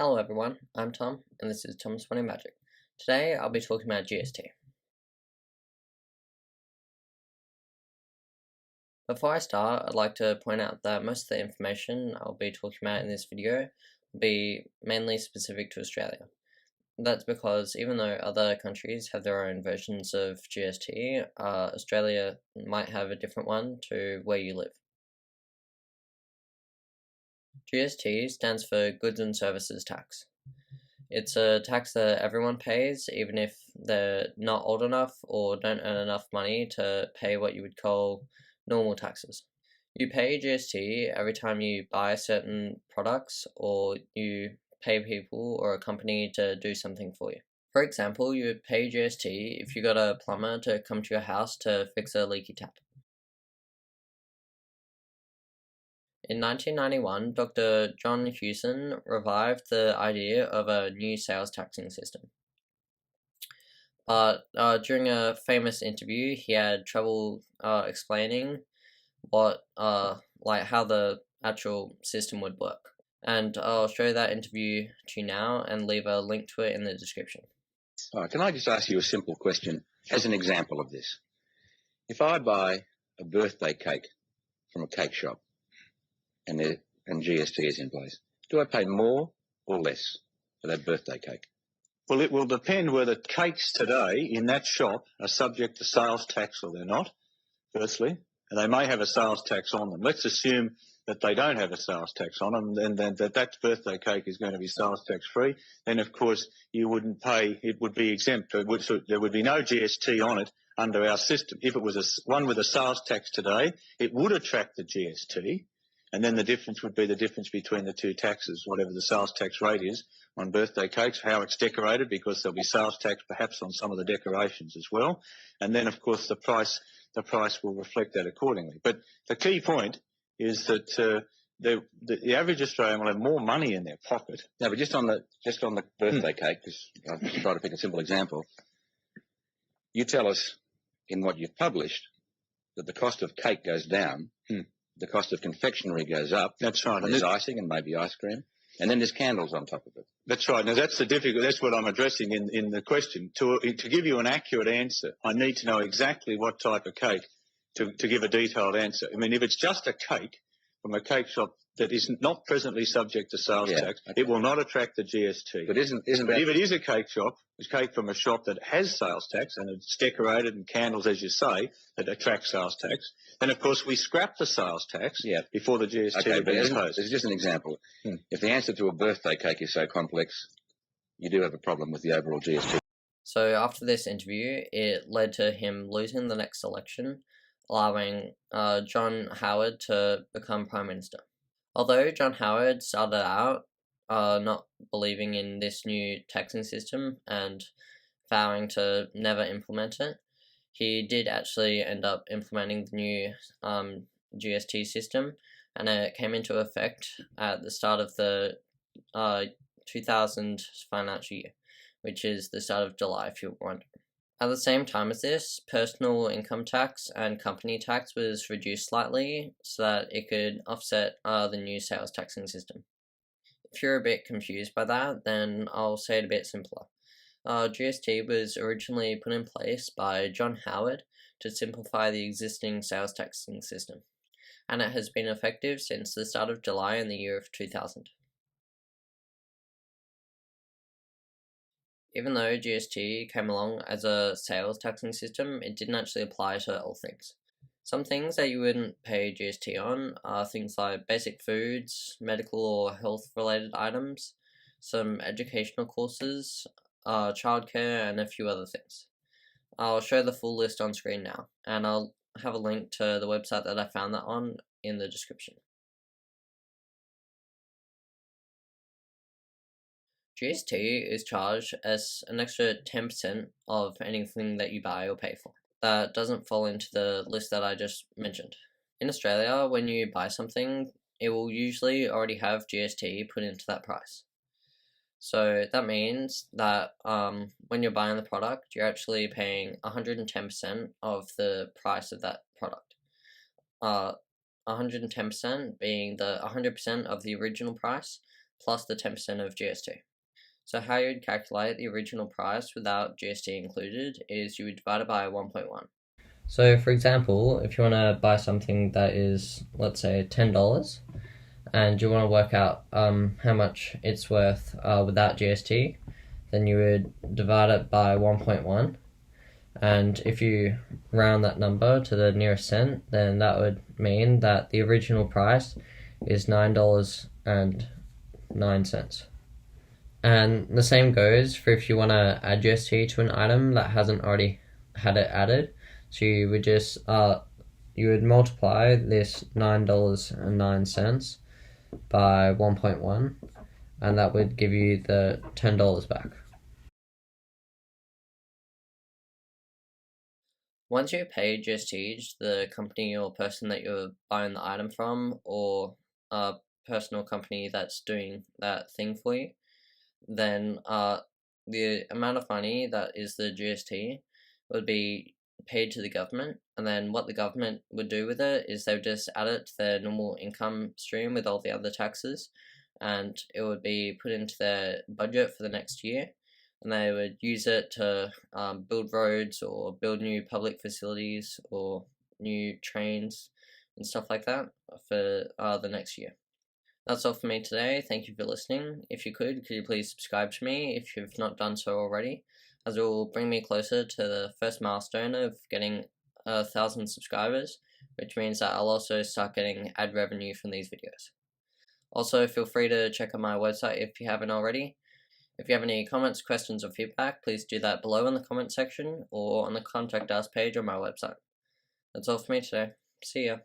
Hello everyone, I'm Tom, and this is Tom's Funny Magic. Today I'll be talking about GST. Before I start, I'd like to point out that most of the information I'll be talking about in this video will be mainly specific to Australia. That's because even though other countries have their own versions of GST, Australia might have a different one to where you live. GST stands for Goods and Services Tax. It's a tax that everyone pays, even if they're not old enough or don't earn enough money to pay what you would call normal taxes. You pay GST every time you buy certain products or you pay people or a company to do something for you. For example, you would pay GST if you got a plumber to come to your house to fix a leaky tap. In 1991, Dr. John Hewson revived the idea of a new sales taxing system. But during a famous interview, he had trouble explaining how the actual system would work. And I'll show that interview to you now and leave a link to it in the description. Can I just ask you a simple question as an example of this? If I buy a birthday cake from a cake shop and GST is in place, do I pay more or less for that birthday cake? Well, it will depend whether cakes today in that shop are subject to sales tax or they're not, firstly, and they may have a sales tax on them. Let's assume that they don't have a sales tax on them, and then that birthday cake is going to be sales tax free. Then, of course, you wouldn't pay, it would be exempt. So there would be no GST on it under our system. If it was one with a sales tax today, it would attract the GST, and then the difference would be the difference between the two taxes, whatever the sales tax rate is on birthday cakes, how it's decorated, because there'll be sales tax perhaps on some of the decorations as well. And then, of course, the price will reflect that accordingly. But the key point is that the average Australian will have more money in their pocket. No, but just on the birthday cake, because I've just tried to pick a simple example. You tell us in what you've published that the cost of cake goes down, the cost of confectionery goes up. That's right. And there's icing and maybe ice cream, and then there's candles on top of it. That's right. Now that's that's what I'm addressing in the question. To give you an accurate answer, I need to know exactly what type of cake to give a detailed answer. I mean, if it's just a cake from a cake shop that is not presently subject to sales tax, it will not attract the GST. But isn't but if it is a cake from a shop that has sales tax and it's decorated and candles, as you say, that attract sales tax, then of course we scrap the sales tax before the GST will be imposed. This is just an example. If the answer to a birthday cake is so complex, you do have a problem with the overall GST. So after this interview, it led to him losing the next election, allowing John Howard to become Prime Minister. Although John Howard started out not believing in this new taxing system and vowing to never implement it, he did actually end up implementing the new GST system, and it came into effect at the start of the 2000 financial year, which is the start of July, if you're wondering. At the same time as this, personal income tax and company tax was reduced slightly so that it could offset the new sales taxing system. If you're a bit confused by that, then I'll say it a bit simpler. GST was originally put in place by John Howard to simplify the existing sales taxing system, and it has been effective since the start of July in the year of 2000. Even though GST came along as a sales taxing system, it didn't actually apply to all things. Some things that you wouldn't pay GST on are things like basic foods, medical or health related items, some educational courses, childcare, and a few other things. I'll show the full list on screen now, and I'll have a link to the website that I found that on in the description. GST is charged as an extra 10% of anything that you buy or pay for. That doesn't fall into the list that I just mentioned. In Australia, when you buy something, it will usually already have GST put into that price. So that means that when you're buying the product, you're actually paying 110% of the price of that product. 110% being the 100% of the original price plus the 10% of GST. So how you'd calculate the original price without GST included is you would divide it by 1.1. So for example, if you want to buy something that is, let's say, $10, and you want to work out how much it's worth without GST, then you would divide it by 1.1. And if you round that number to the nearest cent, then that would mean that the original price is $9.09. And the same goes for if you want to add GST to an item that hasn't already had it added. So you would just you would multiply this $9.09 by 1.1, and that would give you the $10 back. Once you pay GST to the company or person that you're buying the item from, or a personal company that's doing that thing for you, then the amount of money that is the GST would be paid to the government, and then what the government would do with it is they would just add it to their normal income stream with all the other taxes, and it would be put into their budget for the next year, and they would use it to build roads or build new public facilities or new trains and stuff like that for the next year. That's all for me today. Thank you for listening. If you could you please subscribe to me if you've not done so already, as it will bring me closer to the first milestone of getting 1,000 subscribers, which means that I'll also start getting ad revenue from these videos. Also, feel free to check out my website if you haven't already. If you have any comments, questions, or feedback, please do that below in the comment section or on the contact us page on my website. That's all for me today. See ya.